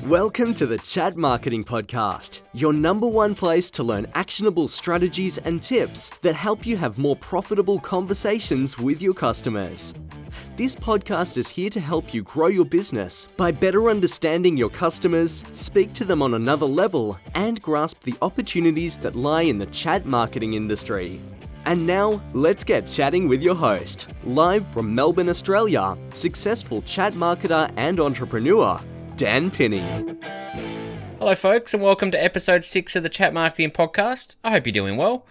Welcome to the Chat Marketing Podcast, your number one place to learn actionable strategies and tips that help you have more profitable conversations with your customers. This podcast is here to help you grow your business by better understanding your customers, speak to them on another level, and grasp the opportunities that lie in the chat marketing industry. And now, let's get chatting with your host, live from Melbourne, Australia, successful chat marketer and entrepreneur, Dan Pinney. Hello folks, and welcome to episode 6 of the Chat Marketing Podcast. I hope you're doing well.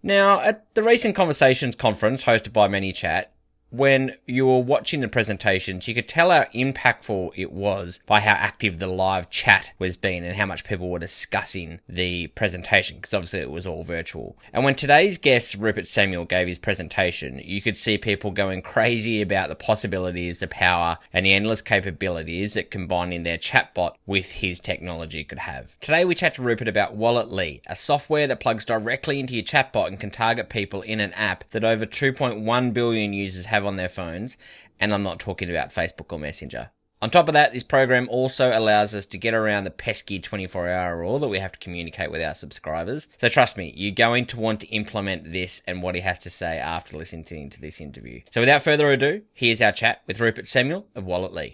Now, at the recent Conversations conference hosted by ManyChat, when you were watching the presentations, you could tell how impactful it was by how active the live chat was being and how much people were discussing the presentation, because obviously it was all virtual. And when today's guest, Rupert Samuel, gave his presentation, you could see people going crazy about the possibilities, the power, and the endless capabilities that combining their chatbot with his technology could have. Today we chat to Rupert about Walletly, a software that plugs directly into your chatbot and can target people in an app that over 2.1 billion users have on their phones, and I'm not talking about Facebook or Messenger. On top of that, this program also allows us to get around the pesky 24-hour rule that we have to communicate with our subscribers. So trust me, you're going to want to implement this and what he has to say after listening to this interview. So without further ado, here's our chat with Rupert Samuel of Walletly.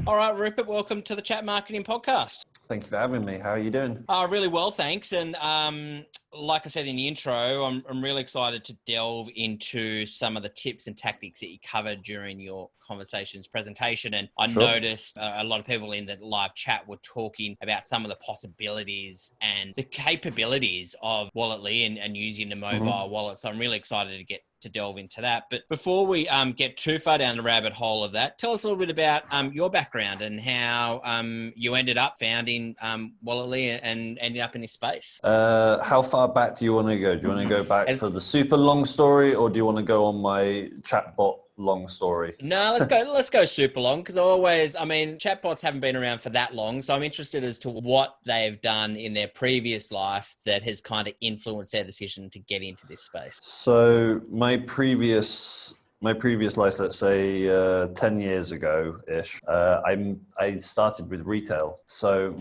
All right, Rupert, welcome to the Chat Marketing Podcast. Thank you for having me. How are you doing? Really well, thanks. And like I said in the intro, I'm really excited to delve into some of the tips and tactics that you covered during your Conversations presentation. And I noticed a lot of people in the live chat were talking about some of the possibilities and the capabilities of Walletly and using the mobile wallet. So I'm really excited to delve into that. But before we get too far down the rabbit hole of that, tell us a little bit about your background and how you ended up founding Walletly and ending up in this space. How far back do you want to go? Do you want to go back for the super long story, or do you want to go on my chatbot long story? No, let's go super long, because chatbots haven't been around for that long. So I'm interested as to what they've done in their previous life that has kind of influenced their decision to get into this space. So my previous life, let's say 10 years ago-ish, I started with retail. So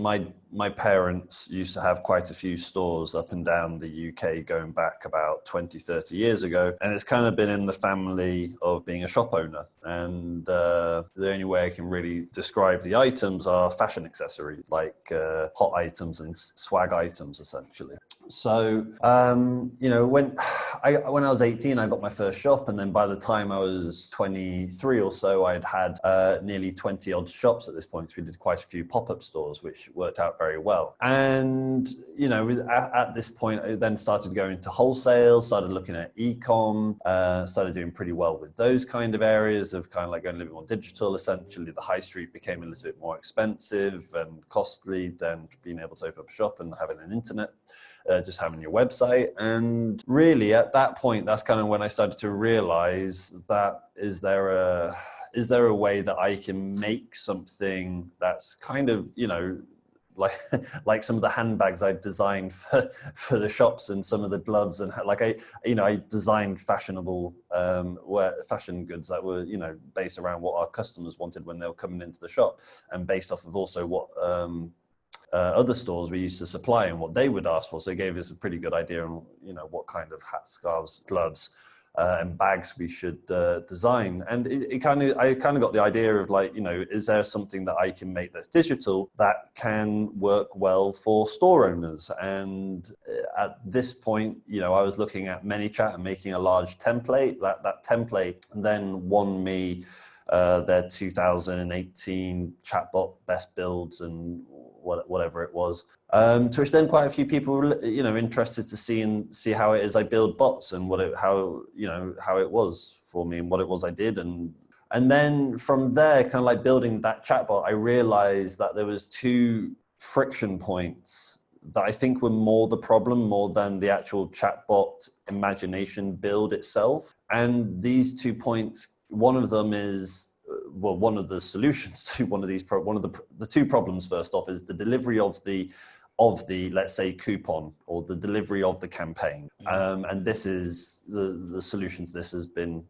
my parents used to have quite a few stores up and down the UK going back about 20, 30 years ago. And it's kind of been in the family of being a shop owner. And the only way I can really describe the items are fashion accessories, like hot items and swag items, essentially. So, when I was 18, I got my first shop. And then by the time I was 23 or so, I'd had nearly 20 odd shops at this point. So we did quite a few pop-up stores, which worked out very well. And, at this point, I then started going to wholesale, started looking at e-com, started doing pretty well with those kind of areas of kind of like going a little bit more digital. Essentially, the high street became a little bit more expensive and costly than being able to open up a shop and having an internet. Just having your website. And really at that point, that's kind of when I started to realize that is there a way that I can make something that's kind of, like some of the handbags I've designed for the shops and some of the gloves, and I designed fashionable fashion goods that were, based around what our customers wanted when they were coming into the shop, and based off of also what other stores we used to supply and what they would ask for. So it gave us a pretty good idea on, what kind of hats, scarves, gloves, and bags we should design. And I kind of got the idea of is there something that I can make that's digital that can work well for store owners? And at this point, I was looking at ManyChat and making a large template. That template then won me their 2018 chatbot best builds and whatever it was, to which then quite a few people were, interested to see how it is I build bots and how it was for me and what it was I did. And then from there, kind of like building that chatbot, I realized that there was two friction points that I think were more the problem, more than the actual chatbot imagination build itself. And these 2 points, one of them is, one of the solutions to one of the two problems, first off, is the delivery of the of the, let's say, coupon or the delivery of the campaign. And this is the solution to this has been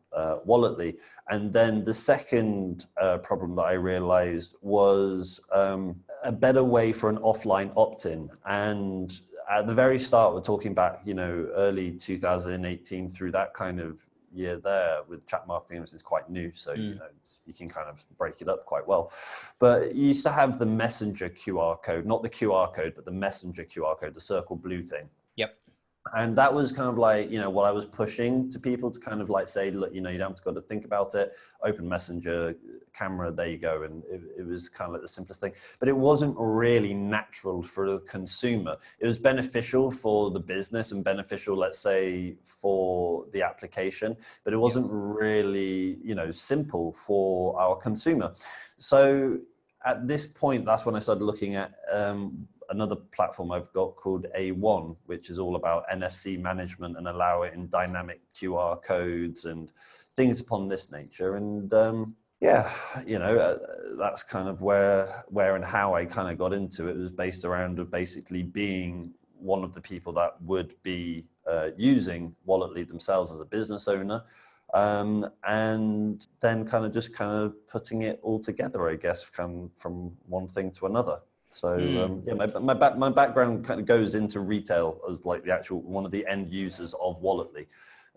Walletly. And then the second problem that I realized was a better way for an offline opt-in. And at the very start, we're talking back, early 2018 through that kind of year there with chat marketing. It's quite new, so you can kind of break it up quite well. But you used to have the messenger QR code, not the QR code, but the messenger QR code, the circle blue thing. Yep. And that was kind of like, what I was pushing to people to kind of like say, look, you don't have to go to think about it, open Messenger, camera, there you go. And it was kind of like the simplest thing, but it wasn't really natural for the consumer. It was beneficial for the business and beneficial, let's say, for the application, but it wasn't really, simple for our consumer. So at this point, that's when I started looking at, another platform I've got called A1, which is all about NFC management and allow it in dynamic QR codes and things upon this nature. And that's kind of where and how I kind of got into it. It was based around basically being one of the people that would be using Walletly themselves as a business owner. And then kind of putting it all together, I guess, from one thing to another. So my background kind of goes into retail as like the actual one of the end users of Walletly,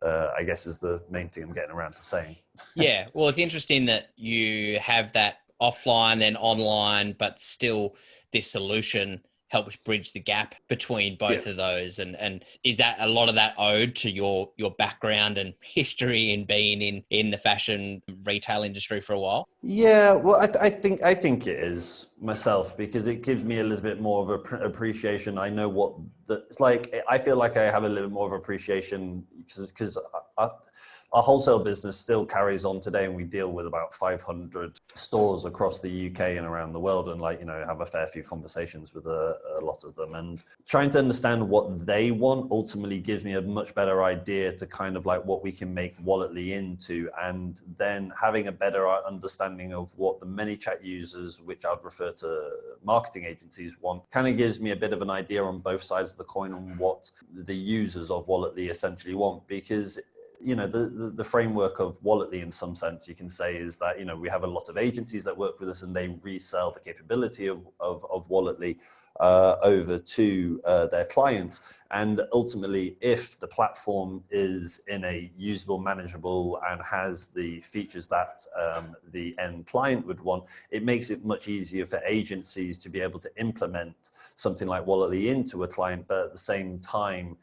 I guess is the main thing I'm getting around to saying. Yeah, well, it's interesting that you have that offline and online, but still this solution helps bridge the gap between both of those. And is that a lot of that owed to your background and history in being in the fashion retail industry for a while? Yeah, well, I think it is myself, because it gives me a little bit more of a appreciation. I know what it's like. I feel like I have a little bit more of appreciation because our wholesale business still carries on today, and we deal with about 500 stores across the UK and around the world, and have a fair few conversations with a lot of them, and trying to understand what they want ultimately gives me a much better idea to kind of like what we can make Walletly into, and then having a better understanding of what the ManyChat users, which I'd refer to marketing agencies, want, kind of gives me a bit of an idea on both sides of the coin on what the users of Walletly essentially want. Because the framework of Walletly, in some sense, you can say, is that, we have a lot of agencies that work with us and they resell the capability of Walletly over to their clients. And ultimately, if the platform is in a usable, manageable, and has the features that the end client would want, it makes it much easier for agencies to be able to implement something like Walletly into a client, but at the same time,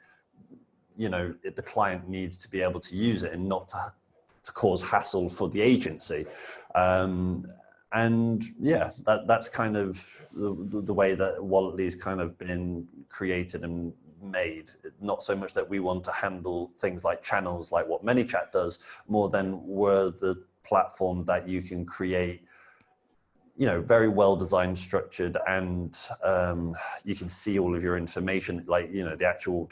the client needs to be able to use it and not to cause hassle for the agency. And yeah, that's kind of the way that Walletly's kind of been created and made. Not so much that we want to handle things like channels like what ManyChat does, more than we're the platform that you can create very well designed, structured, and you can see all of your information, like, the actual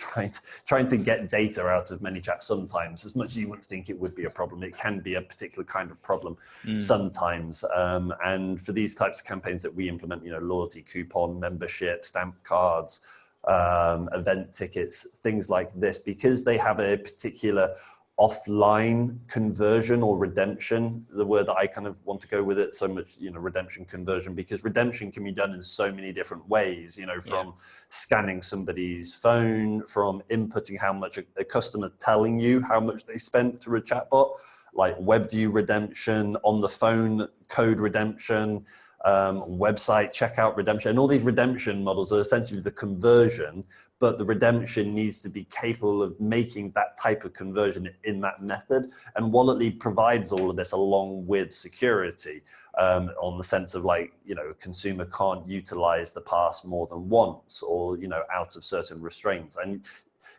trying to get data out of ManyChat sometimes, as much as you wouldn't think it would be a problem, it can be a particular kind of problem sometimes. And for these types of campaigns that we implement, loyalty, coupon, membership, stamp cards, event tickets, things like this, because they have a particular offline conversion or redemption, the word that I kind of want to go with it so much, redemption conversion, because redemption can be done in so many different ways, from scanning somebody's phone, from inputting how much a customer telling you how much they spent through a chatbot, like web view redemption, on the phone code redemption, website checkout redemption, and all these redemption models are essentially the conversion, but the redemption needs to be capable of making that type of conversion in that method. And Walletly provides all of this along with security, on the sense of like, a consumer can't utilize the pass more than once, or, out of certain restraints. And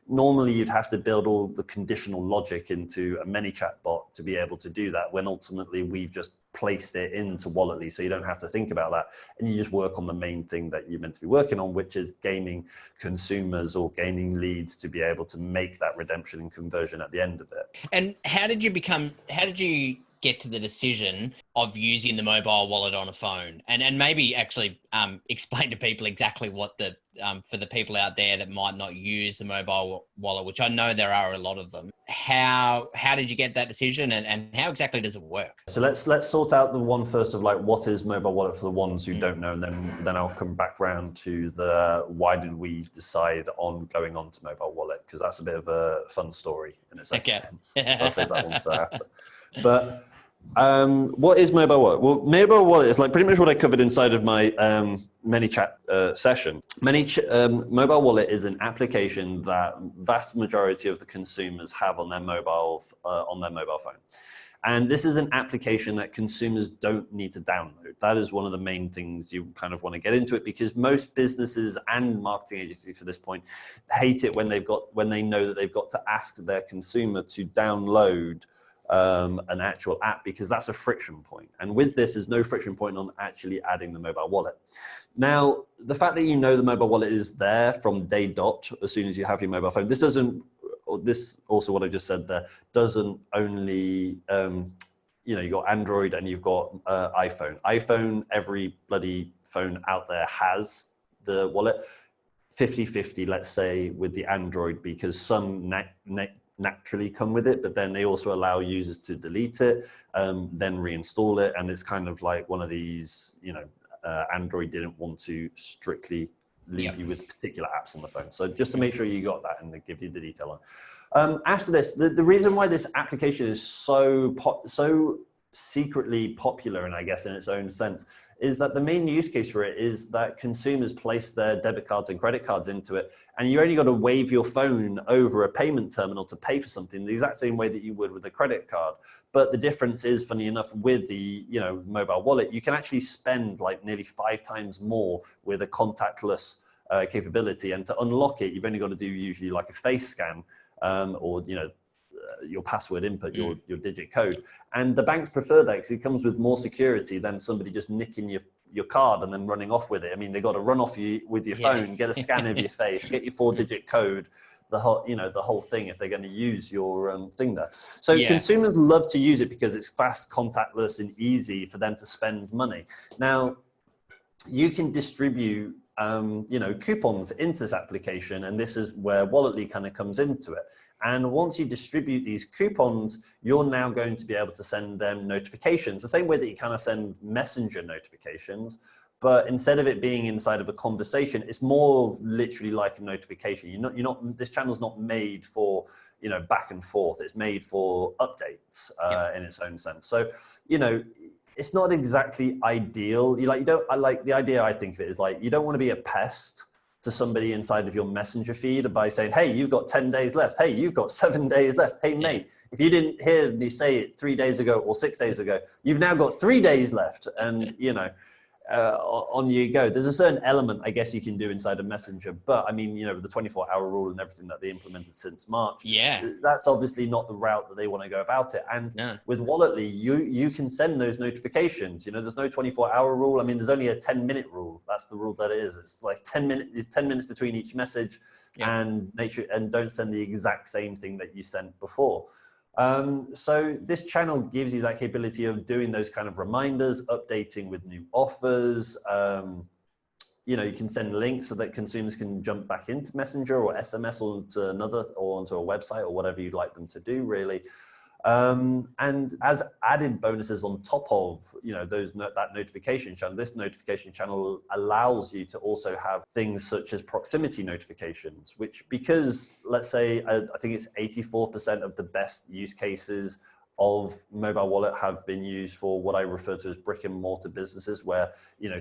normally you'd have to build all the conditional logic into a ManyChat bot to be able to do that, when ultimately we've just placed it into Walletly, so you don't have to think about that, and you just work on the main thing that you're meant to be working on, which is gaining consumers or gaining leads to be able to make that redemption and conversion at the end of it. And how did you get to the decision of using the mobile wallet on a phone, and maybe actually explain to people exactly what the for the people out there that might not use the mobile wallet, which I know there are a lot of them. How did you get that decision, and how exactly does it work? So let's sort out the one first of like what is mobile wallet for the ones who don't know, and then I'll come back round to the why did we decide on going on to mobile wallet, because that's a bit of a fun story in its own sense. I'll save that one for after. But what is mobile wallet? Well, mobile wallet is like pretty much what I covered inside of my ManyChat session. Mobile wallet is an application that vast majority of the consumers have on their mobile phone. And this is an application that consumers don't need to download. That is one of the main things you kind of want to get into it, because most businesses and marketing agencies for this point hate it when they know that they've got to ask their consumer to download an actual app, because that's a friction point. And with this, there's no friction point on actually adding the mobile wallet. Now, the fact that you know the mobile wallet is there from day dot, as soon as you have your mobile phone, this also what I just said there doesn't only, you've got Android and you've got iPhone. Every bloody phone out there has the wallet. 50-50, let's say, with the Android, because some naturally come with it, but then they also allow users to delete it, then reinstall it. And it's kind of like one of these, Android didn't want to strictly leave you with particular apps on the phone. So just to make sure you got that and they give you the detail on. After this, the reason why this application is so secretly popular, and I guess in its own sense, is that the main use case for it is that consumers place their debit cards and credit cards into it, and you only got to wave your phone over a payment terminal to pay for something the exact same way that you would with a credit card. But the difference is, funny enough, with the mobile wallet, you can actually spend like nearly 5 times more with a contactless capability. And to unlock it, you've only got to do usually like a face scan or your password input, your digit code. And the banks prefer that because it comes with more security than somebody just nicking your card and then running off with it. I mean, they got to run off you with your phone, get a scan of your face, get your 4-digit code, the whole thing if they're going to use your thing there. So consumers love to use it because it's fast, contactless, and easy for them to spend money. Now, you can distribute coupons into this application, and this is where Walletly kind of comes into it. And once you distribute these coupons, you're now going to be able to send them notifications, the same way that you kind of send messenger notifications. But instead of it being inside of a conversation, it's more literally like a notification. This channel's not made for, back and forth. It's made for updates in its own sense. So, it's not exactly ideal. The idea I think of it is like, you don't want to be a pest to somebody inside of your messenger feed by saying, hey, you've got 10 days left. Hey, you've got 7 days left. Hey, mate, if you didn't hear me say it 3 days ago or 6 days ago, you've now got 3 days left. And, on you go. There's a certain element, I guess, you can do inside a messenger. But I mean, the 24-hour rule and everything that they implemented since March, that's obviously not the route that they want to go about it. And with Walletly, you can send those notifications. There's no 24-hour rule. I mean, there's only a 10-minute rule. That's the rule that it is. It's like 10 minutes between each message, and make sure and don't send the exact same thing that you sent before. So this channel gives you that capability of doing those kind of reminders, updating with new offers. You can send links so that consumers can jump back into Messenger or SMS or onto a website or whatever you'd like them to do, really. And as added bonuses on top of, that notification channel, this notification channel allows you to also have things such as proximity notifications, which, because let's say, I think it's 84% of the best use cases of mobile wallet have been used for what I refer to as brick and mortar businesses, where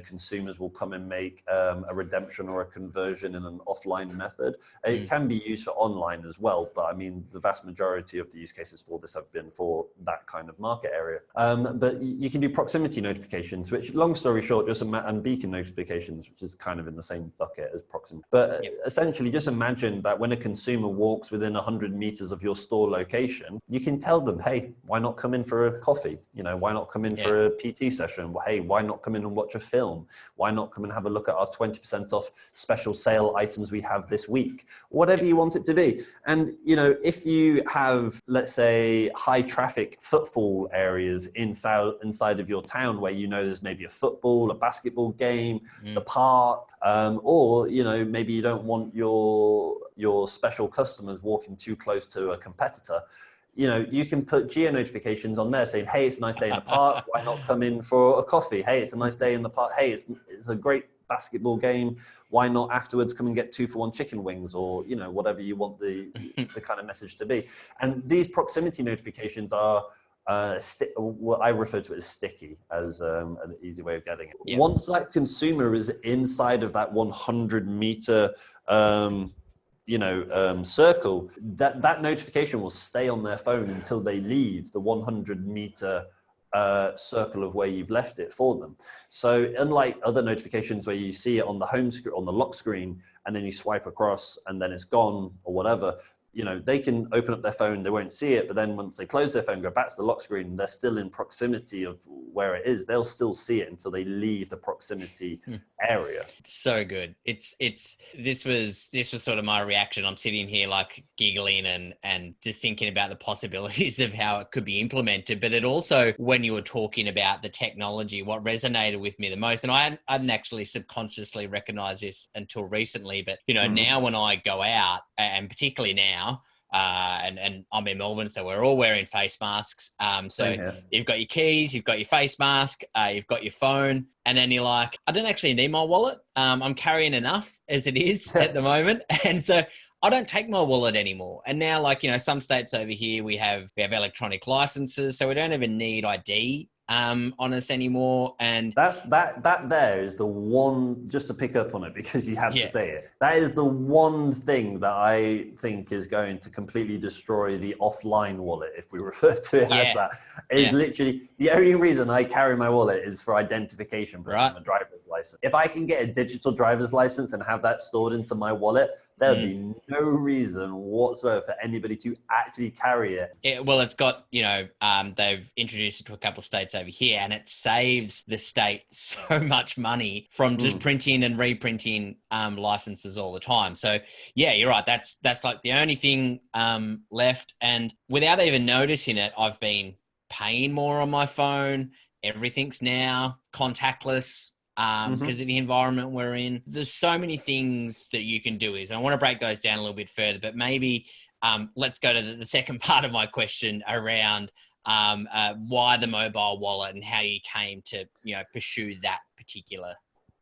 consumers will come and make a redemption or a conversion in an offline method. It can be used for online as well, but I mean the vast majority of the use cases for this have been for that kind of market area. But you can do proximity notifications, which, long story short, and beacon notifications, which is kind of in the same bucket as proximity. But essentially, just imagine that when a consumer walks within 100 meters of your store location, you can tell them, hey, why not come in for a coffee? Why not come in for a PT session? Well, hey, why not come in and watch a film? Why not come and have a look at our 20% off special sale items we have this week? Whatever you want it to be. And, if you have, let's say, high traffic footfall areas inside of your town where there's maybe a football, a basketball game, the park, or, maybe you don't want your special customers walking too close to a competitor, you can put geo notifications on there saying, hey, it's a nice day in the park. Why not come in for a coffee? Hey, it's a nice day in the park. Hey, it's a great basketball game. Why not afterwards come and get 2-for-1 chicken wings, or, whatever you want the kind of message to be. And these proximity notifications are, what I refer to it as sticky, as an easy way of getting it. Yep. Once that consumer is inside of that 100-meter circle, that notification will stay on their phone until they leave the 100-meter circle of where you've left it for them. So unlike other notifications where you see it on the home screen, on the lock screen, and then you swipe across and then it's gone or whatever, they can open up their phone, they won't see it, but then once they close their phone, go back to the lock screen, they're still in proximity of where it is. They'll still see it until they leave the proximity area. So good. This was sort of my reaction. I'm sitting here like giggling and just thinking about the possibilities of how it could be implemented. But it also, when you were talking about the technology, what resonated with me the most, and I hadn't actually subconsciously recognized this until recently, but now when I go out, and particularly now, and I'm in Melbourne, so we're all wearing face masks. So you've got your keys, you've got your face mask, you've got your phone, and then you're like, I don't actually need my wallet. I'm carrying enough as it is at the moment. And so I don't take my wallet anymore. And now, some states over here, we have electronic licenses, so we don't even need ID on us anymore. And that there is the one, just to pick up on it because you have to say it, that is the one thing that I think is going to completely destroy the offline wallet, if we refer to it as that. Is literally the only reason I carry my wallet is for identification, but I'm a driver's license. If I can get a digital driver's license and have that stored into my wallet, there'd be no reason whatsoever for anybody to actually carry it. Well, it's got, they've introduced it to a couple of states over here, and it saves the state so much money from just printing and reprinting licenses all the time. So yeah, you're right. That's like the only thing left. And without even noticing it, I've been paying more on my phone. Everything's now contactless. Because of the environment we're in. There's so many things that you can do. And I want to break those down a little bit further, but maybe let's go to the second part of my question around why the mobile wallet and how you came to pursue that particular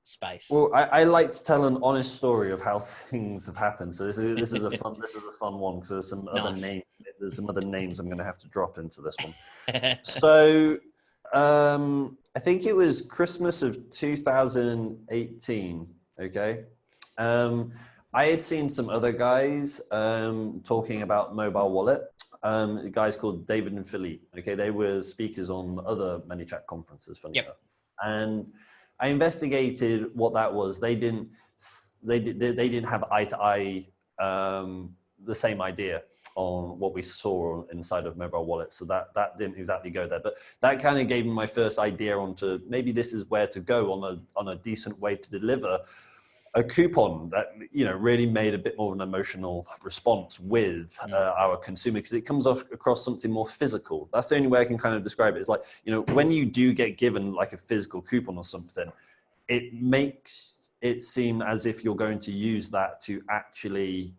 space. Well, I like to tell an honest story of how things have happened. So this is a fun one, because there's some other names. There's some other names I'm going to have to drop into this one. So. I think it was Christmas of 2018. Okay. I had seen some other guys talking about mobile wallet. Guys called David and Philippe. Okay, they were speakers on other ManyChat conferences. Funny enough. And I investigated what that was. They didn't have eye to eye the same idea on what we saw inside of mobile wallets. So that didn't exactly go there, but that kind of gave me my first idea onto maybe this is where to go on a decent way to deliver a coupon that, really made a bit more of an emotional response with our consumer, because it comes across something more physical. That's the only way I can kind of describe it. It's like, when you do get given like a physical coupon or something, it makes it seem as if you're going to use that to actually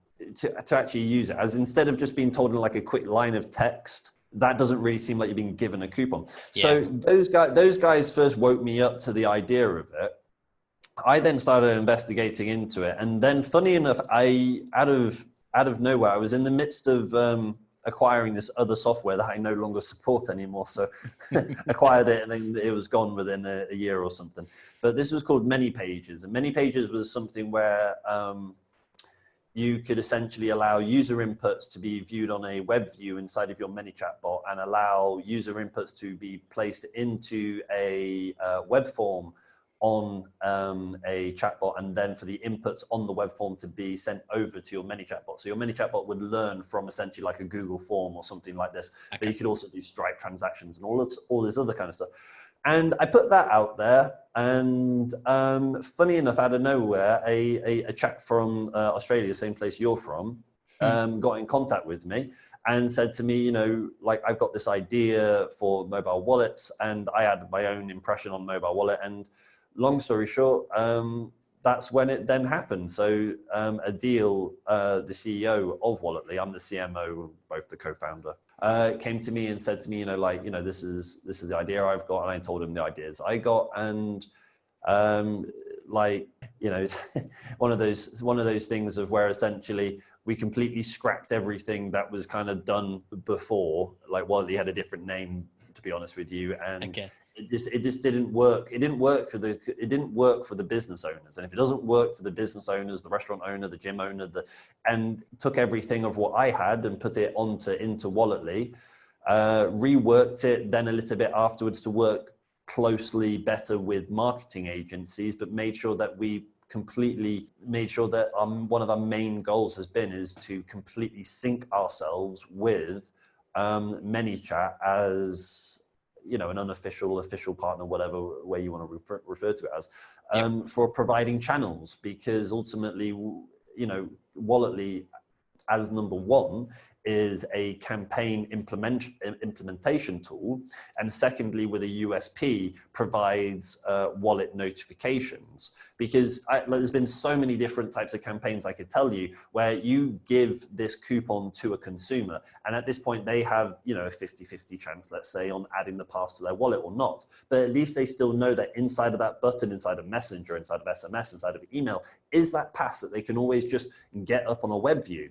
use it, as instead of just being told in like a quick line of text. That doesn't really seem like you're being given a coupon. So those guys first woke me up to the idea of it. I then started investigating into it, and then funny enough, I out of nowhere, I was in the midst of acquiring this other software that I no longer support anymore. So acquired it, and then it was gone within a year or something. But this was called Many Pages, and Many Pages was something where you could essentially allow user inputs to be viewed on a web view inside of your ManyChat bot, and allow user inputs to be placed into a web form on a chatbot, and then for the inputs on the web form to be sent over to your ManyChat bot. So your ManyChat bot would learn from essentially like a Google form or something like this. Okay. But you could also do Stripe transactions and all this other kind of stuff. And I put that out there, and funny enough, out of nowhere, a chap from Australia, same place you're from, got in contact with me and said to me, like, I've got this idea for mobile wallets, and I had my own impression on mobile wallet. And long story short, that's when it then happened. So Adil, the CEO of Walletly, I'm the CMO, both the co-founder, came to me and said to me, this is the idea I've got. And I told him the ideas I got. And it's one of those things of where essentially we completely scrapped everything that was kind of done before. Like, Walletly had a different name, to be honest with you. And it just didn't work. It didn't work for the business owners. And if it doesn't work for the business owners, the restaurant owner, the gym owner, and took everything of what I had and put it into Walletly, reworked it then a little bit afterwards to work closely better with marketing agencies, but made sure that we completely made sure that one of our main goals is to completely sync ourselves with ManyChat as an unofficial, official partner, whatever way you want to refer to it as, for providing channels, because ultimately, Walletly as number one is a campaign implementation tool, and secondly, with a USP, provides wallet notifications. Because there's been so many different types of campaigns I could tell you where you give this coupon to a consumer, and at this point they have a 50-50 chance, let's say, on adding the pass to their wallet or not. But at least they still know that inside of that button, inside of Messenger, inside of SMS, inside of email, is that pass that they can always just get up on a web view.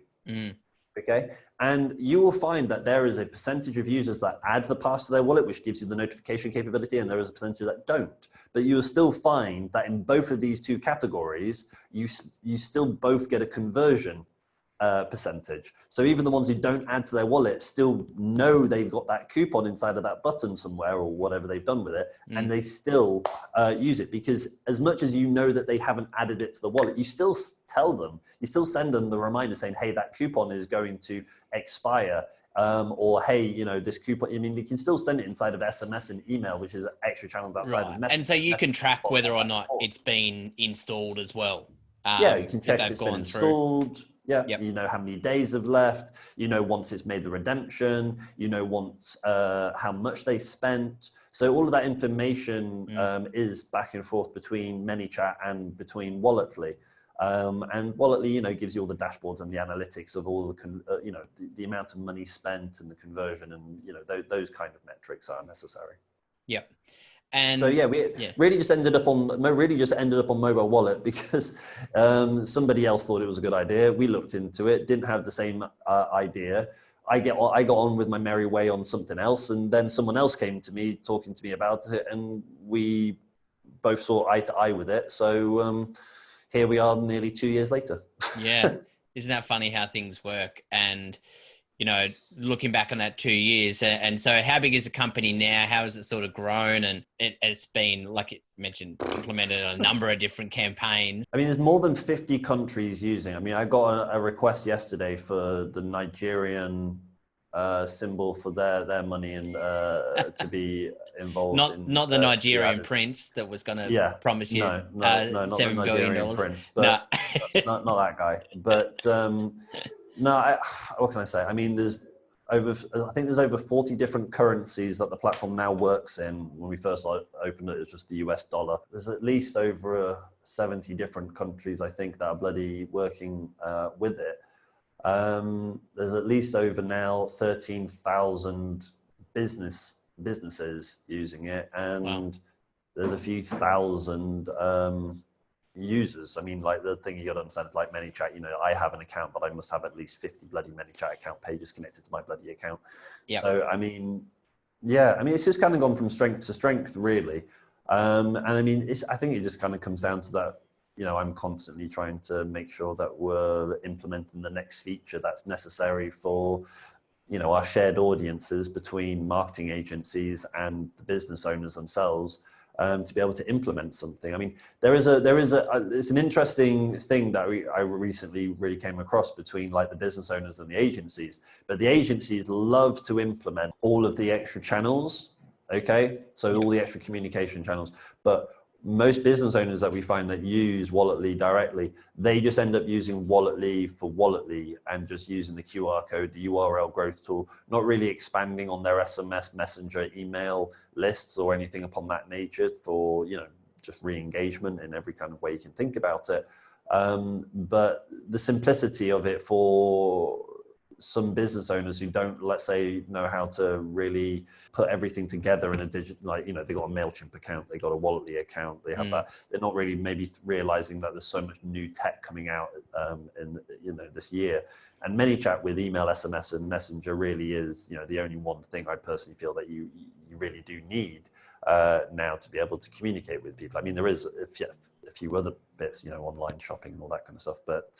Okay, and you will find that there is a percentage of users that add the pass to their wallet, which gives you the notification capability, and there is a percentage that don't. But you will still find that in both of these two categories, you still both get a conversion percentage. So even the ones who don't add to their wallet still know they've got that coupon inside of that button somewhere or whatever they've done with it, and they still use it, because as much as that they haven't added it to the wallet, you still tell them, you still send them the reminder saying, hey, that coupon is going to expire, or hey, this coupon. I mean, you can still send it inside of SMS and email, which is extra channels outside of message. And so you can track whether or not it's been installed as well. You can check if it's been installed. You know how many days have left, once it's made the redemption, once how much they spent. So all of that information is back and forth between ManyChat and between Walletly. And Walletly, gives you all the dashboards and the analytics of all the the amount of money spent and the conversion, and those kind of metrics are necessary. Yep. And so we really just ended up on mobile wallet because somebody else thought it was a good idea. We looked into it, didn't have the same idea. I got on with my merry way on something else, and then someone else came to me talking to me about it, and we both saw eye to eye with it. So here we are nearly 2 years later. Yeah. Isn't that funny how things work? And looking back on that 2 years, and so how big is the company now? How has it sort of grown? And it's been, like it mentioned, implemented on a number of different campaigns. I mean, there's more than 50 countries using. I mean, I got a request yesterday for the Nigerian symbol for their money and to be involved. Not the Nigerian prince that was going to promise you not $7 billion. Prince, but not that guy. But no, what can I say? I mean, there's over 40 different currencies that the platform now works in. When we first opened it was just the US dollar. There's at least over 70 different countries, I think, that are bloody working with it. There's at least over now 13,000 businesses using it, and there's a few thousand users. I mean, like, the thing you got to understand is like ManyChat, I have an account, but I must have at least 50 bloody ManyChat account pages connected to my bloody account. Yep. So, I mean, it's just kind of gone from strength to strength, really. And I mean, I think it just kind of comes down to that, I'm constantly trying to make sure that we're implementing the next feature that's necessary for, our shared audiences between marketing agencies and the business owners themselves. to be able to implement something. I mean, it's an interesting thing that I recently really came across between like the business owners and the agencies. But the agencies love to implement all of the extra channels. Okay, so all the extra communication channels, but most business owners that we find that use Walletly directly, they just end up using Walletly for Walletly and just using the QR code, the URL growth tool, not really expanding on their SMS, messenger, email lists or anything upon that nature for, just re-engagement in every kind of way you can think about it. But the simplicity of it for some business owners who don't, let's say, know how to really put everything together in a digital, like, they got a MailChimp account, they got a Walletly account, they have that. They're not really maybe realizing that there's so much new tech coming out in this year. And ManyChat with email, SMS, and Messenger really is, the only one thing I personally feel that you really do need now to be able to communicate with people. I mean, there is a few other bits, online shopping and all that kind of stuff, but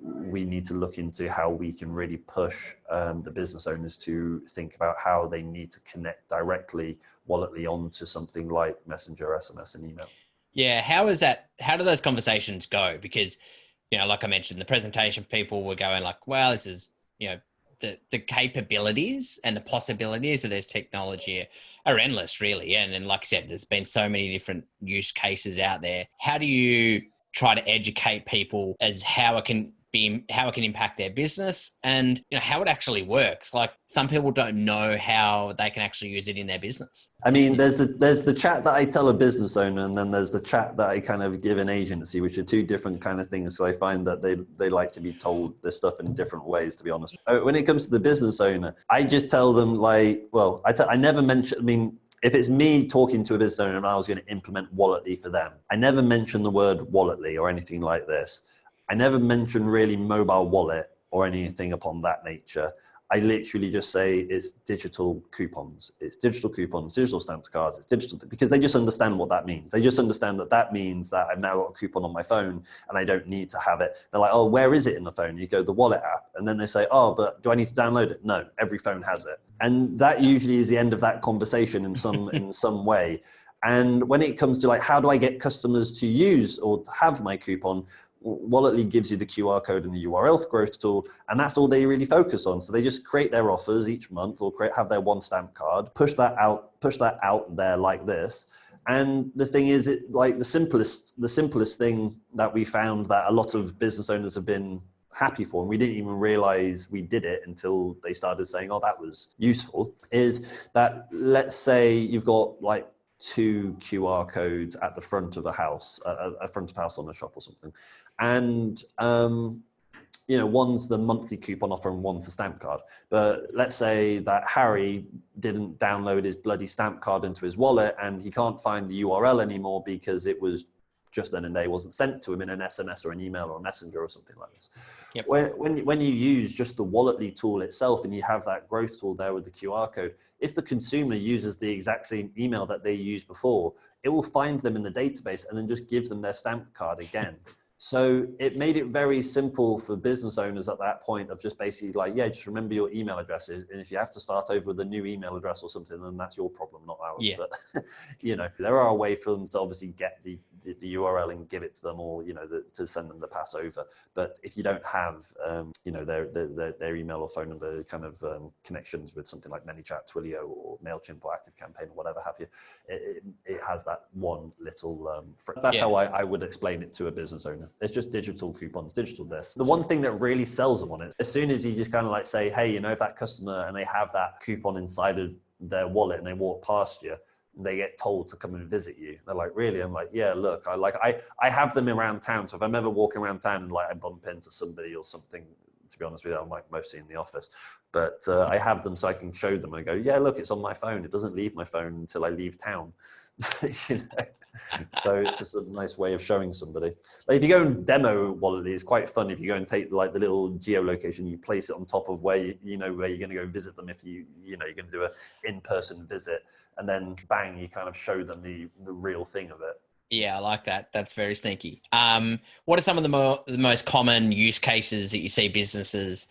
we need to look into how we can really push the business owners to think about how they need to connect directly Walletly onto something like Messenger, SMS, and email. Yeah, how do those conversations go? Because, like I mentioned, the presentation people were going like, well, this is, the capabilities and the possibilities of this technology are endless, really. And like I said, there's been so many different use cases out there. How do you try to educate people as how it can impact their business and how it actually works? Like, some people don't know how they can actually use it in their business. I mean, there's the chat that I tell a business owner, and then there's the chat that I kind of give an agency, which are two different kind of things. So I find that they like to be told this stuff in different ways, to be honest. When it comes to the business owner, I just tell them I never mention, I mean, if it's me talking to a business owner and I was going to implement Walletly for them, I never mention the word Walletly or anything like this. I never mention really mobile wallet or anything upon that nature. I literally just say it's digital coupons. It's digital coupons, digital stamps cards, it's digital, because they just understand what that means. They just understand that means that I've now got a coupon on my phone and I don't need to have it. They're like, oh, where is it in the phone? You go, the wallet app. And then they say, oh, but do I need to download it? No, every phone has it. And that usually is the end of that conversation in some way. And when it comes to like, how do I get customers to use or to have my coupon? Walletly gives you the QR code and the URL growth tool, and that's all they really focus on. So they just create their offers each month, or have their one stamp card, push that out there like this. And the thing is, the simplest thing that we found that a lot of business owners have been happy for, and we didn't even realize we did it until they started saying, oh, that was useful, is that, let's say you've got like 2 QR codes at the front of a house, a front of house on a shop or something. And, one's the monthly coupon offer and one's the stamp card. But let's say that Harry didn't download his bloody stamp card into his wallet and he can't find the URL anymore because it was just then and there, wasn't sent to him in an SMS or an email or a messenger or something like this. Yep. When you use just the Walletly tool itself and you have that growth tool there with the QR code, if the consumer uses the exact same email that they used before, it will find them in the database and then just give them their stamp card again. So it made it very simple for business owners at that point of just basically like, yeah, just remember your email addresses. And if you have to start over with a new email address or something, then that's your problem, not ours. Yeah. But, there are a way for them to obviously get the URL and give it to them, or, to send them the pass over. But if you don't have, their email or phone number kind of connections with something like ManyChat, Twilio, or MailChimp, or ActiveCampaign, or whatever have you, it has that one little, that's how I would explain it to a business owner. It's just digital coupons, digital this. The one thing that really sells them on it, as soon as you just kind of like say, hey, if that customer and they have that coupon inside of their wallet and they walk past you, they get told to come and visit you. They're like, really? I'm like, yeah, look, I have them around town. So if I'm ever walking around town and I bump into somebody or something, to be honest with you, I'm mostly in the office, but I have them so I can show them and go, yeah, look, it's on my phone. It doesn't leave my phone until I leave town. So it's just a nice way of showing somebody. Like if you go and demo Walletly, it's quite fun. If you go and take the little geolocation, you place it on top of where where you're going to go visit them. If you're going to do a in-person visit, and then bang, you kind of show them the real thing of it. Yeah, I like that. That's very sneaky. What are some of the most common use cases that you see businesses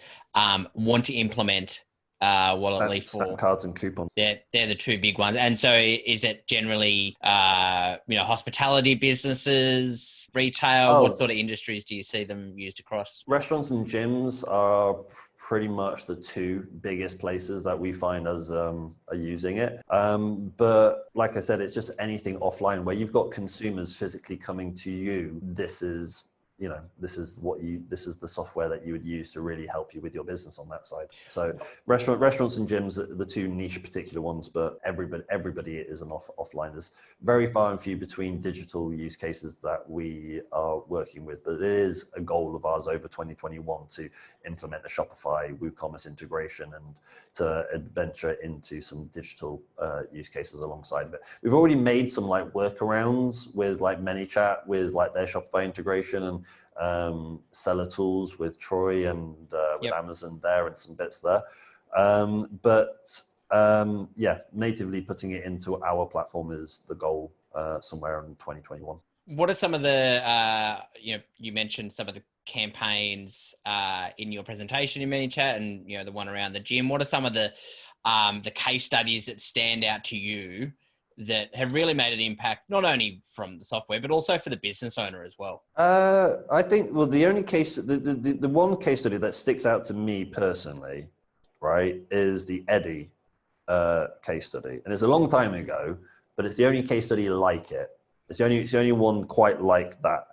want to implement wallet leaf for stamp cards and coupons. they're the two big ones. And so is it generally hospitality businesses, retail? What sort of industries do you see them used across? Restaurants and gyms are pretty much the two biggest places that we find as are using it. But like I said, it's just anything offline where you've got consumers physically coming to you. This is the software that you would use to really help you with your business on that side. So restaurants and gyms are the two niche particular ones, but everybody is an offline. There's very far and few between digital use cases that we are working with, but it is a goal of ours over 2021 to implement a Shopify WooCommerce integration and to adventure into some digital use cases alongside of it. We've already made some like workarounds with like ManyChat with like their Shopify integration and seller tools with Troy and with Amazon there and some bits there. Natively putting it into our platform is the goal somewhere in 2021. What are some of the, you mentioned some of the campaigns in your presentation in ManyChat and, the one around the gym. What are some of the case studies that stand out to you that have really made an impact, not only from the software, but also for the business owner as well? I think, the only case, the one case study that sticks out to me personally, right, is the Eddie case study. And it's a long time ago, but it's the only case study like it. It's the only one quite like that.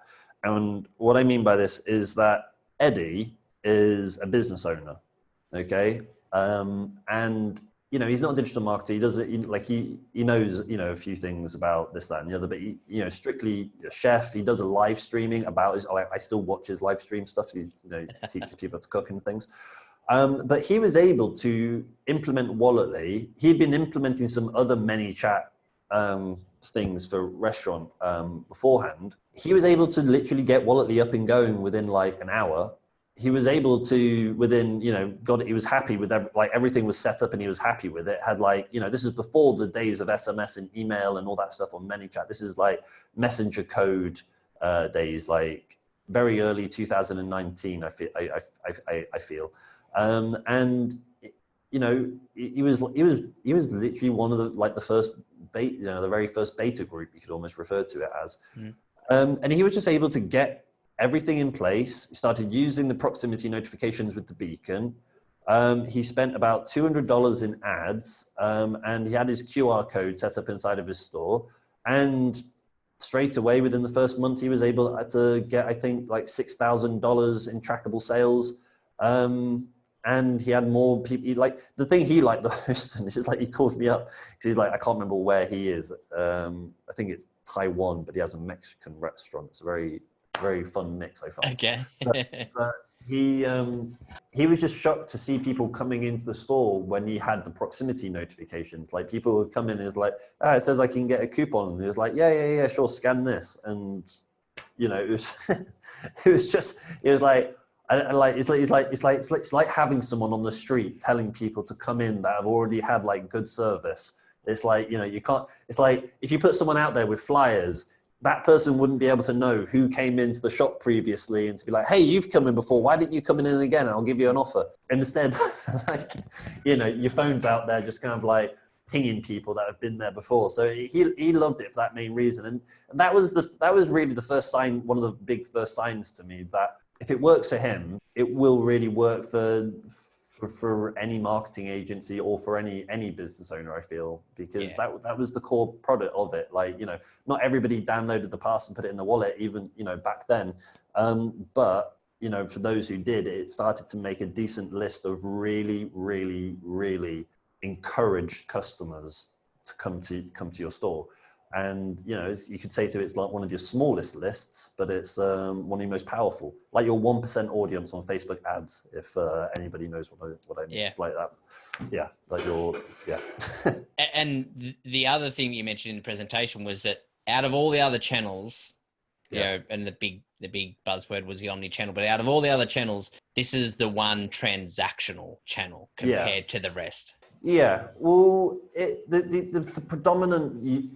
And what I mean by this is that Eddie is a business owner, okay? And he's not a digital marketer. He does it he knows, a few things about this, that, and the other, but he, strictly a chef. He does a live streaming about his, I still watch his live stream stuff. He, teaches people to cook and things. But he was able to implement Walletly. He'd been implementing some other ManyChat things for restaurant beforehand. He was able to literally get Walletly up and going within like an hour. He was able to, within, he was happy with everything was set up and he was happy with it. Had this is before the days of SMS and email and all that stuff on ManyChat. This is like messenger code days, like very early 2019, I feel. He was literally one of the first the very first beta group, you could almost refer to it as. And he was just able to get everything in place. He started using the proximity notifications with the beacon. He spent about $200 in ads, and he had his QR code set up inside of his store. And straight away, within the first month, he was able to get, I think, like $6,000 in trackable sales. And he had more people. The thing he liked the most, and it's just he called me up because he's like, I can't remember where he is. I think it's Taiwan, but he has a Mexican restaurant. It's a very, very fun mix, I found. Okay. but he was just shocked to see people coming into the store when he had the proximity notifications. Like people would come in and it's like, it says I can get a coupon. And he was like, yeah, sure, scan this. And it was it's like having someone on the street telling people to come in that have already had like good service. It's like, you can't, it's like if you put someone out there with flyers, that person wouldn't be able to know who came into the shop previously and to be like, hey, you've come in before. Why didn't you come in again? I'll give you an offer. And instead, your phone's out there just kind of like pinging people that have been there before. So he loved it for that main reason. And that was really the first sign, one of the big first signs to me that if it works for him, it will really work for any marketing agency or for any business owner, I feel, because that was the core product of it. Not everybody downloaded the pass and put it in the wallet, even, back then. But, for those who did, it started to make a decent list of really, really, really encouraged customers to come to your store. And, you could say it's like one of your smallest lists, but it's one of your most powerful, like your 1% audience on Facebook ads, if anybody knows what I mean, like that. Yeah, And the other thing you mentioned in the presentation was that out of all the other channels, and the big buzzword was the omni-channel, but out of all the other channels, this is the one transactional channel compared to the rest. Yeah, well, the predominant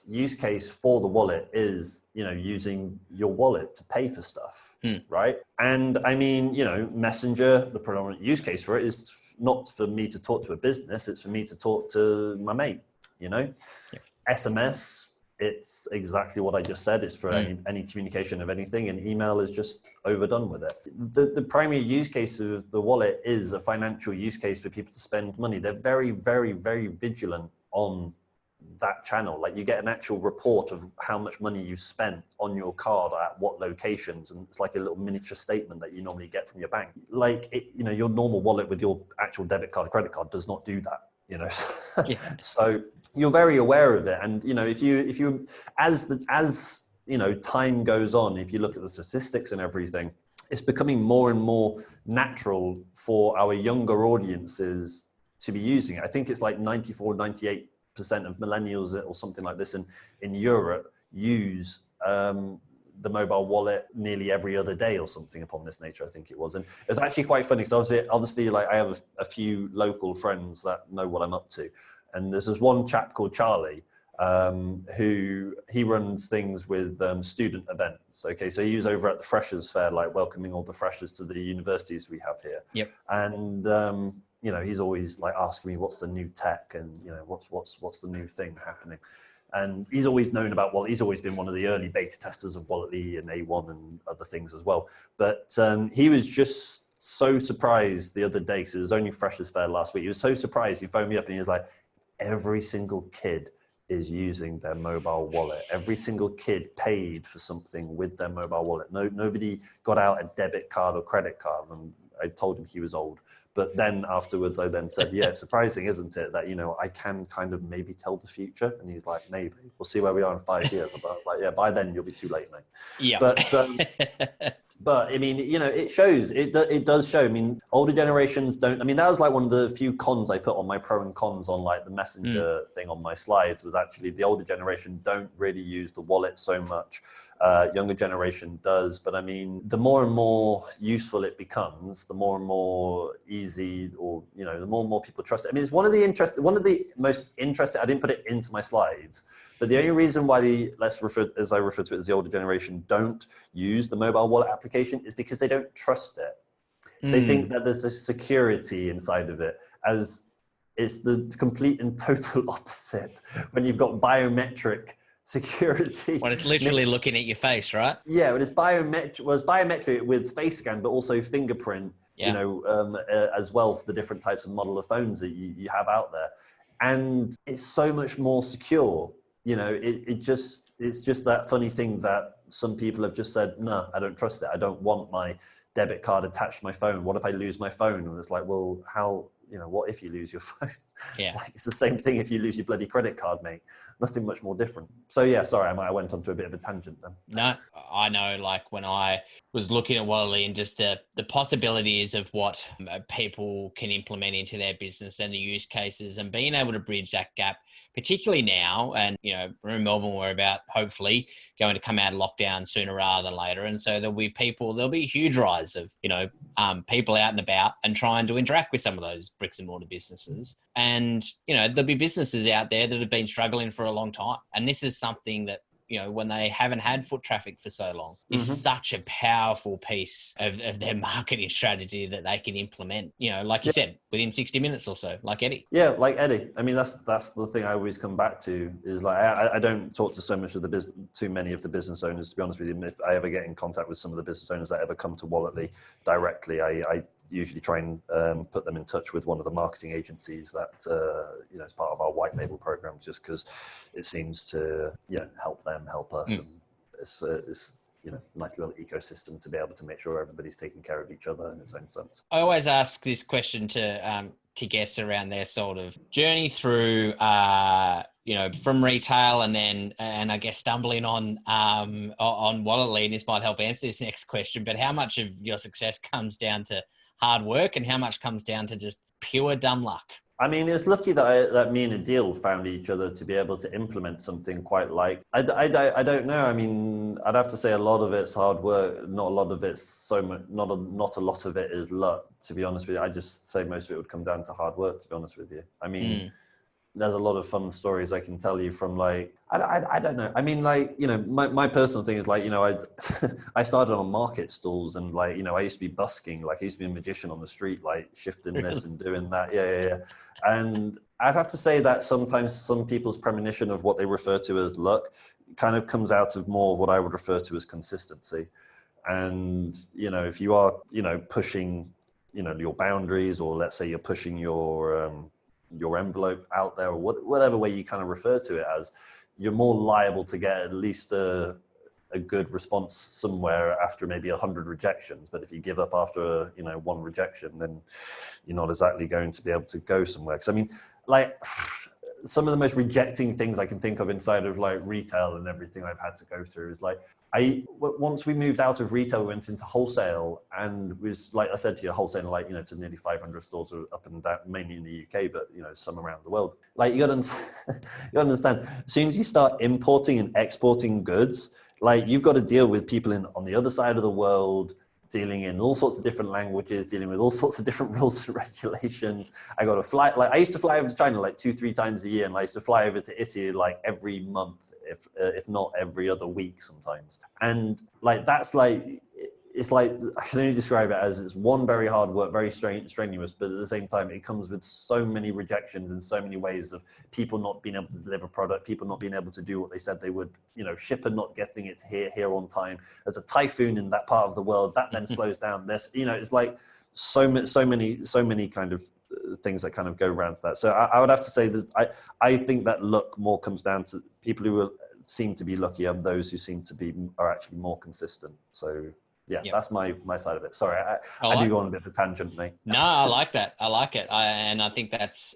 use case for the wallet is, using your wallet to pay for stuff, right? And I mean, Messenger, the predominant use case for it is not for me to talk to a business, it's for me to talk to my mate, SMS, it's exactly what I just said. It's for any communication of anything, and email is just overdone with it. The primary use case of the wallet is a financial use case for people to spend money. They're very, very, very vigilant on that channel. Like, you get an actual report of how much money you spent on your card at what locations, and it's like a little miniature statement that you normally get from your bank. Like, your normal wallet with your actual debit card, credit card does not do that. So you're very aware of it, and if you as time goes on, if you look at the statistics and everything, it's becoming more and more natural for our younger audiences to be using it. I think it's like 98% of millennials or something like this in Europe use the mobile wallet nearly every other day or something upon this nature, I think it was. And it's actually quite funny, because obviously like I have a few local friends that know what I'm up to. And there's this one chap called Charlie, who he runs things with student events. Okay, so he was over at the Freshers Fair, like welcoming all the freshers to the universities we have here. Yep. And he's always like asking me what's the new tech and what's the new thing happening. And he's always known about Wallet. He's always been one of the early beta testers of Walletly and A1 and other things as well. But he was just so surprised the other day, because it was only Freshers Fair last week. He was so surprised. He phoned me up and he was like, every single kid is using their mobile wallet. Every single kid paid for something with their mobile wallet. Nobody got out a debit card or credit card. And I told him he was old. But then afterwards, I then said, yeah, it's surprising, isn't it, that, I can kind of maybe tell the future? And he's like, maybe. We'll see where we are in 5 years. But I was like, yeah, by then you'll be too late, mate. Yeah. But I mean, it shows, it does show. I mean, older generations don't, I mean, that was like one of the few cons I put on my pro and cons on like the Messenger thing on my slides, was actually the older generation don't really use the wallet so much. Younger generation does, but I mean, the more and more useful it becomes, the more and more easy, or the more and more people trust it. I mean, it's one of the most interesting. I didn't put it into my slides, but the only reason why as I refer to it as the older generation, don't use the mobile wallet application is because they don't trust it. They think that there's a security inside of it, as it's the complete and total opposite when you've got biometric security. When it's literally looking at your face, right? Yeah, but it's biometric with face scan, but also fingerprint, as well, for the different types of model of phones that you have out there. And it's so much more secure. It's just that funny thing that some people have just said, no, I don't trust it. I don't want my debit card attached to my phone. What if I lose my phone? And it's like, well, how, what if you lose your phone? Yeah. It's the same thing if you lose your bloody credit card, mate. Nothing much more different. So yeah, sorry, I went on to a bit of a tangent then. No, I know, like when I was looking at Walletly and just the possibilities of what people can implement into their business and the use cases, and being able to bridge that gap, particularly now. And, we're in Melbourne, we're about hopefully going to come out of lockdown sooner rather than later. And so there'll be a huge rise of, people out and about and trying to interact with some of those bricks and mortar businesses. And, there'll be businesses out there that have been struggling for a long time. And this is something that, when they haven't had foot traffic for so long, is such a powerful piece of their marketing strategy that they can implement, like you said, within 60 minutes or so, like Eddie. Yeah, like Eddie. I mean, that's the thing I always come back to, is like, I don't talk to too many of the business owners, to be honest with you. If I ever get in contact with some of the business owners that ever come to Walletly directly, I usually try and put them in touch with one of the marketing agencies that, is part of our white label program, just because it seems to, help them, help us. And it's nice little ecosystem to be able to make sure everybody's taking care of each other in its own sense. I always ask this question to guests around their sort of journey through, from retail and I guess stumbling on Walletly, and this might help answer this next question, but how much of your success comes down to hard work and how much comes down to just pure dumb luck? I mean, it's lucky that me and Adil found each other to be able to implement something quite like, I don't know. I mean, I'd have to say a lot of it's hard work. Not a lot of it's so much, not a lot of it is luck, to be honest with you. I just say most of it would come down to hard work, to be honest with you. I mean, there's a lot of fun stories I can tell you from like, I don't know. I mean, like, you know, my personal thing is like, you know, I started on market stalls and like, you know, I used to be busking, like I used to be a magician on the street, like shifting this and doing that. Yeah. And I'd have to say that sometimes some people's premonition of what they refer to as luck kind of comes out of more of what I would refer to as consistency. And, you know, if you are, you know, pushing, you know, your boundaries, or let's say you're pushing your envelope out there, or whatever way you kind of refer to it as, you're more liable to get at least a good response somewhere after maybe 100 rejections. But if you give up after, you know, one rejection, then you're not exactly going to be able to go somewhere. Because I mean, like some of the most rejecting things I can think of inside of like retail and everything I've had to go through is like, once we moved out of retail, we went into wholesale, and was like I said to you, wholesale, like, you know, to nearly 500 stores up and down, mainly in the UK, but you know, some around the world. Like you got to understand, as soon as you start importing and exporting goods, like you've got to deal with people on the other side of the world, dealing in all sorts of different languages, dealing with all sorts of different rules and regulations. I got to fly, like I used to fly over to China like 2-3 times a year, and I used to fly over to Italy like every month, if not every other week sometimes. And like that's like, it's like, I can only describe it as it's one, very hard work, very strenuous, but at the same time it comes with so many rejections in so many ways of people not being able to deliver product, people not being able to do what they said they would, you know, shipper not getting it here on time. There's a typhoon in that part of the world that then slows down this, you know, it's like so many kind of things that kind of go around to that. So I would have to say that I think that luck more comes down to people who seem to be lucky and those who seem to be are actually more consistent. So yeah, that's my side of it. Sorry, I do go on a bit of a tangent, mate. No, I like that. I like it. And I think that's,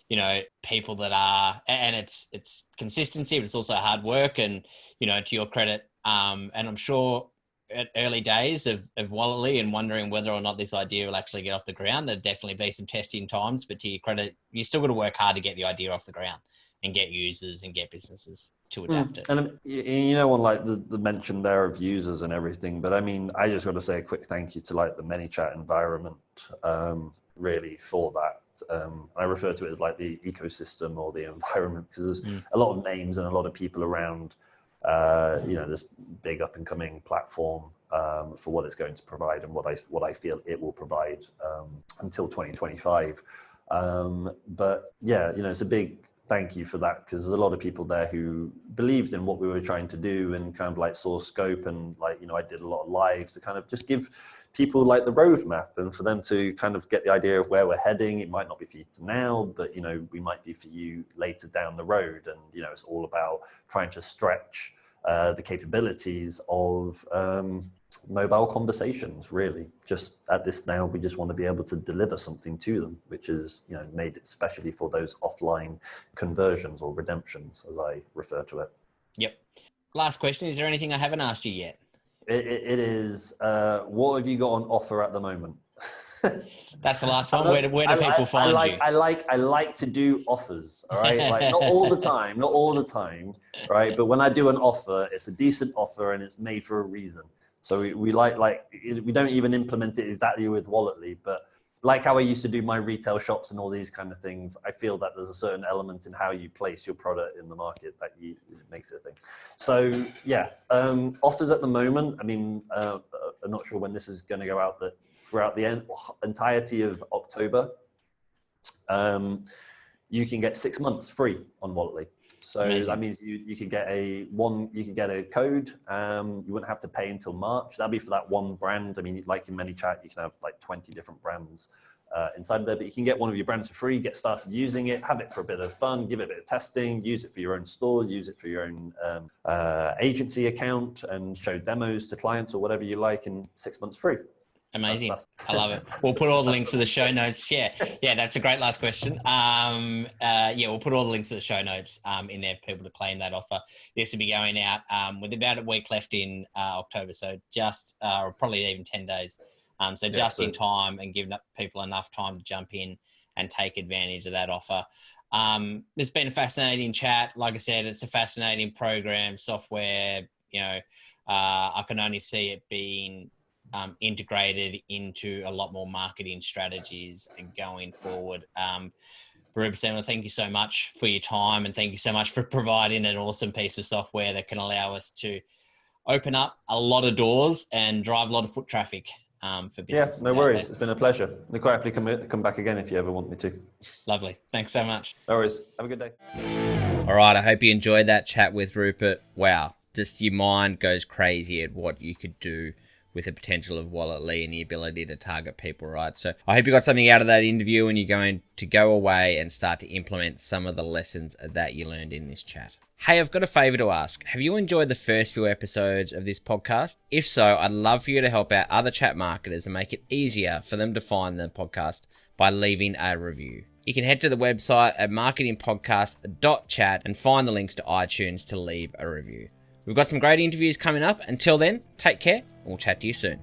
you know, people that are, and it's consistency, but it's also hard work. And, you know, to your credit, and I'm sure at early days of Walletly and wondering whether or not this idea will actually get off the ground, there'd definitely be some testing times, but to your credit, you still got to work hard to get the idea off the ground and get users and get businesses to adapt it. And you know, on like the mention there of users and everything, but I mean, I just got to say a quick thank you to like the ManyChat environment, really for that. I refer to it as like the ecosystem or the environment, because there's a lot of names and a lot of people around, you know, this big up and coming platform for what it's going to provide and what I feel it will provide until 2025. But yeah, you know, it's a big thank you for that, because there's a lot of people there who believed in what we were trying to do and kind of like saw scope, and like, you know, I did a lot of lives to kind of just give people like the roadmap and for them to kind of get the idea of where we're heading. It might not be for you now, but you know, we might be for you later down the road. And you know, it's all about trying to stretch the capabilities of mobile conversations, really. Just at this now, we just want to be able to deliver something to them, which is, you know, made it especially for those offline conversions or redemptions, as I refer to it. Yep. Last question. Is there anything I haven't asked you yet? It is, what have you got on offer at the moment? That's the last one. Where do people find you? I like to do offers, all right? Like not all the time, right? But when I do an offer, it's a decent offer and it's made for a reason. So we we don't even implement it exactly with Walletly, but like how I used to do my retail shops and all these kind of things, I feel that there's a certain element in how you place your product in the market that it makes it a thing. So yeah, offers at the moment. I mean, I'm not sure when this is going to go out, but throughout the entirety of October, you can get 6 months free on Walletly. So amazing. That means you could get a code. You wouldn't have to pay until March. That'd be for that one brand. I mean, like in ManyChat, you can have like 20 different brands inside there, but you can get one of your brands for free, get started using it, have it for a bit of fun, give it a bit of testing, use it for your own store, use it for your own agency account, and show demos to clients or whatever you like in 6 months free. Amazing. I love it. We'll put all the links to the show notes. Yeah, that's a great last question. We'll put all the links to the show notes in there for people to claim that offer. This will be going out with about a week left in October, so just or probably even 10 days. Just in time, and giving people enough time to jump in and take advantage of that offer. It's been a fascinating chat. Like I said, it's a fascinating program, software. You know, I can only see it being integrated into a lot more marketing strategies going forward. Rupert, well, thank you so much for your time, and thank you so much for providing an awesome piece of software that can allow us to open up a lot of doors and drive a lot of foot traffic for businesses. Yeah, no worries. It's been a pleasure. I'll quite happily come back again if you ever want me to. Lovely. Thanks so much. No worries. Have a good day. All right, I hope you enjoyed that chat with Rupert. Wow, just your mind goes crazy at what you could do with the potential of Walletly and the ability to target people, right? So I hope you got something out of that interview and you're going to go away and start to implement some of the lessons that you learned in this chat. Hey, I've got a favor to ask. Have you enjoyed the first few episodes of this podcast? If so, I'd love for you to help out other chat marketers and make it easier for them to find the podcast by leaving a review. You can head to the website at marketingpodcast.chat and find the links to iTunes to leave a review. We've got some great interviews coming up. Until then, take care and we'll chat to you soon.